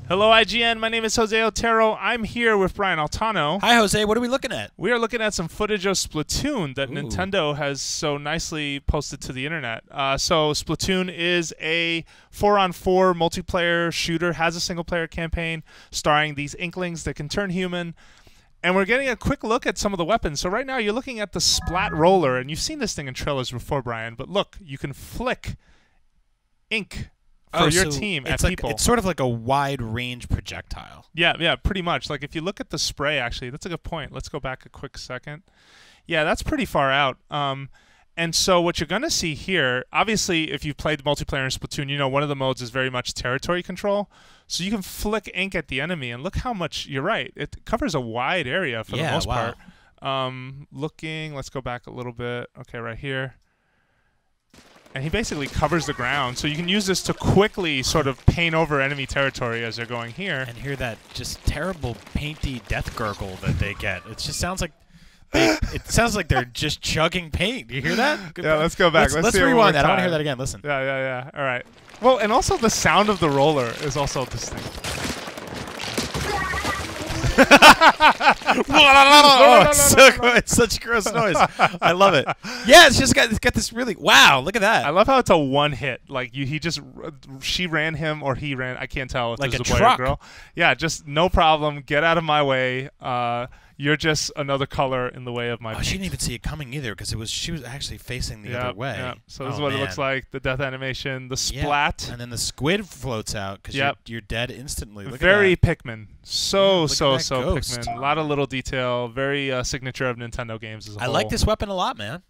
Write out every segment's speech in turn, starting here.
Hello, IGN. My name is Jose Otero. I'm here with Brian Altano. Hi, Jose. What are we looking at? We are looking at some footage of Splatoon that Nintendo has so nicely posted to the internet. So Splatoon is a 4-on-4 multiplayer shooter, has a single-player campaign starring these Inklings that can turn human. And we're getting a quick look at some of the weapons. So right now you're looking at the Splat Roller, and you've seen this thing in trailers before, Brian. But look, you can flick ink for your team at people. It's sort of like a wide-range projectile. Yeah, pretty much. Like if you look at the spray, actually, that's a good point. Let's go back a quick second. Yeah, that's pretty far out. And so what you're going to see here, obviously, if you've played multiplayer in Splatoon, you know one of the modes is very much territory control. So you can flick ink at the enemy, and look how much, you're right, it covers a wide area for the most part. Let's go back a little bit. Okay, right here. And he basically covers the ground, so you can use this to quickly sort of paint over enemy territory as they're going here. And hear that just terrible painty death gurgle that they get. It just sounds like it sounds like they're just chugging paint. Do you hear that? Yeah, let's go back. Let's rewind that. I want to hear that again. Listen. Yeah. All right. Well, and also the sound of the roller is also distinct. It's such a gross noise. I love it. Yeah, it's got this really look at that. I love how it's a one hit. Like she ran him or he ran. I can't tell if like it was a a boy truck. or girl. Yeah, just no problem. Get out of my way. You're just another color in the way of my. Oh, she didn't even see it coming either because she was actually facing the other way. Yeah. So this is what it looks like. The death animation, the splat, and then the squid floats out because you're dead instantly. Look very at that. Pikmin. So ghost. Pikmin. A lot of little detail. Very signature of Nintendo games as a whole. I like this weapon a lot, man.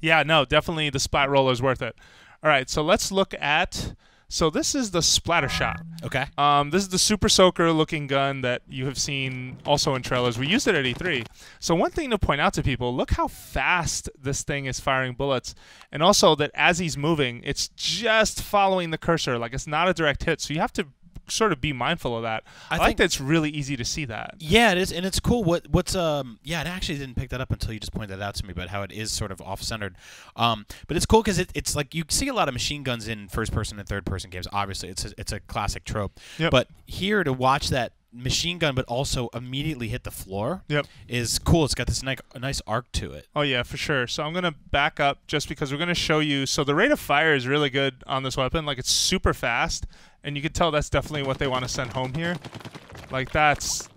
Yeah, no, definitely the Splat Roller is worth it. All right, so let's look at. So this is the Splattershot. Okay. This is the Super Soaker looking gun that you have seen also in trailers. We used it at E3. So one thing to point out to people, look how fast this thing is firing bullets. And also that as he's moving, it's just following the cursor. Like it's not a direct hit. So you have to sort of be mindful of that. I think that's really easy to see that. Yeah, it is, and it's cool. I actually didn't pick that up until you just pointed that out to me, but how it is sort of off-centered. But it's cool because it's like you see a lot of machine guns in first-person and third-person games. Obviously, it's a classic trope. Yep. But here to watch that machine gun, but also immediately hit the floor, is cool. It's got this nice arc to it. Oh yeah, for sure. So I'm gonna back up just because we're gonna show you. So the rate of fire is really good on this weapon. Like it's super fast. And you can tell that's definitely what they want to send home here. Like that's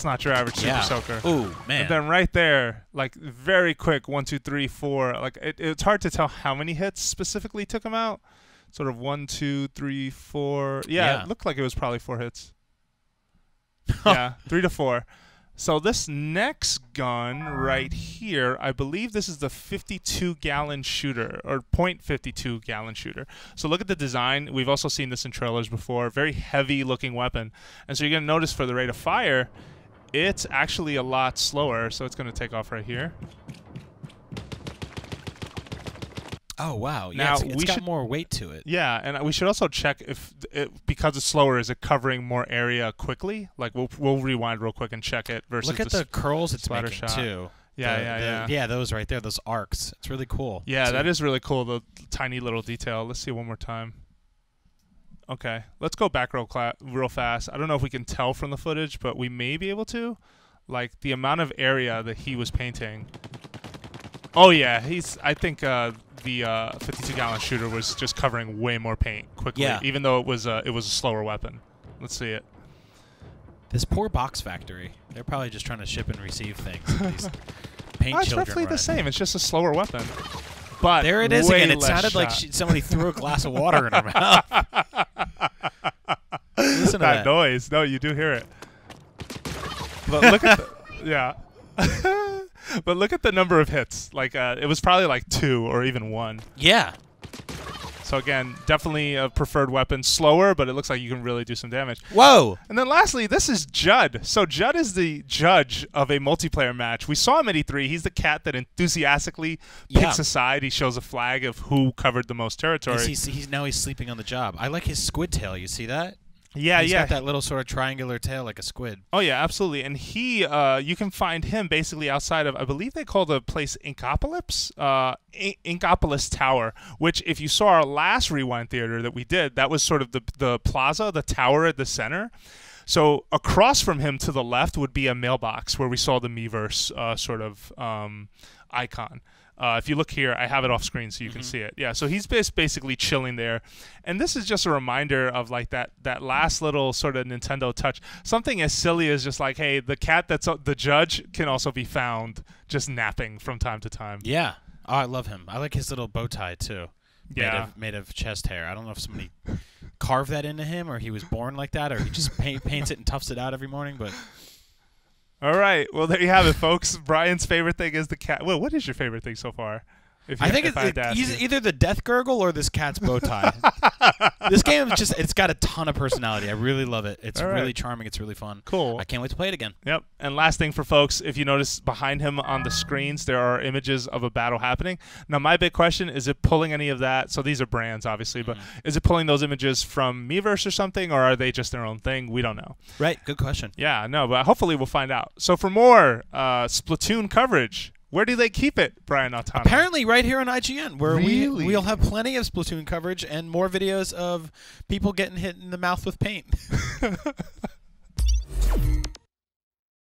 not your average Super Soaker. Ooh, man. And then right there, like very quick, 1, 2, 3, 4. Like it's hard to tell how many hits specifically took him out. Sort of 1, 2, 3, 4. Yeah, it looked like it was probably 4 hits. Yeah, 3 to 4. So this next gun right here, I believe this is the 52-gallon shooter, or .52-gallon shooter. So look at the design. We've also seen this in trailers before. Very heavy-looking weapon. And so you're going to notice for the rate of fire, it's actually a lot slower. So it's going to take off right here. Oh, wow. Now, yeah, it's got more weight to it. Yeah, and we should also check if because it's slower, is it covering more area quickly? Like, we'll rewind real quick and check it versus look at the curls it's making, Splattershot. too. Yeah, those right there, those arcs. It's really cool. Yeah, that is really cool, the tiny little detail. Let's see one more time. Okay, let's go back real fast. I don't know if we can tell from the footage, but we may be able to. Like, the amount of area that he was painting. Oh, yeah, I think the 52-gallon shooter was just covering way more paint quickly, even though it was a slower weapon. Let's see it. This poor box factory. They're probably just trying to ship and receive things. These paint It's roughly the same. It's just a slower weapon. But there it is again. It shot. sounded like somebody threw a glass of water in her mouth. Listen to that noise. No, you do hear it. But look at But look at the number of hits. Like it was probably like 2 or even 1. Yeah. So again, definitely a preferred weapon. Slower, but it looks like you can really do some damage. Whoa! And then lastly, this is Judd. So Judd is the judge of a multiplayer match. We saw him at E3. He's the cat that enthusiastically picks a side. He shows a flag of who covered the most territory. Now he's sleeping on the job. I like his squid tail. You see that? Yeah, He's got that little sort of triangular tail like a squid. Oh yeah, absolutely. And he, you can find him basically outside of, I believe they call the place Inkopolis, Inkopolis Tower. Which, if you saw our last Rewind Theater that we did, that was sort of the plaza, the tower at the center. So across from him to the left would be a mailbox where we saw the Miiverse sort of icon. If you look here, I have it off screen so you can see it. Yeah, so he's basically chilling there. And this is just a reminder of like that last little sort of Nintendo touch. Something as silly as just like, hey, the cat that's the judge can also be found just napping from time to time. Yeah. Oh, I love him. I like his little bow tie too. Yeah. Made of chest hair. I don't know if somebody carved that into him or he was born like that or he just paints it and tufts it out every morning, but... All right. Well, there you have it, folks. Brian's favorite thing is the cat. Well, what is your favorite thing so far? I think he's either the death gurgle or this cat's bow tie. This game is it's got a ton of personality. I really love it. It's really charming. It's really fun. Cool. I can't wait to play it again. Yep. And last thing for folks, if you notice behind him on the screens, there are images of a battle happening. Now, my big question, is it pulling any of that? So these are brands, obviously, but is it pulling those images from Miiverse or something, or are they just their own thing? We don't know. Right. Good question. Yeah, no, but hopefully we'll find out. So for more Splatoon coverage, where do they keep it, Brian Altano? Apparently right here on IGN, where really? we'll have plenty of Splatoon coverage and more videos of people getting hit in the mouth with paint.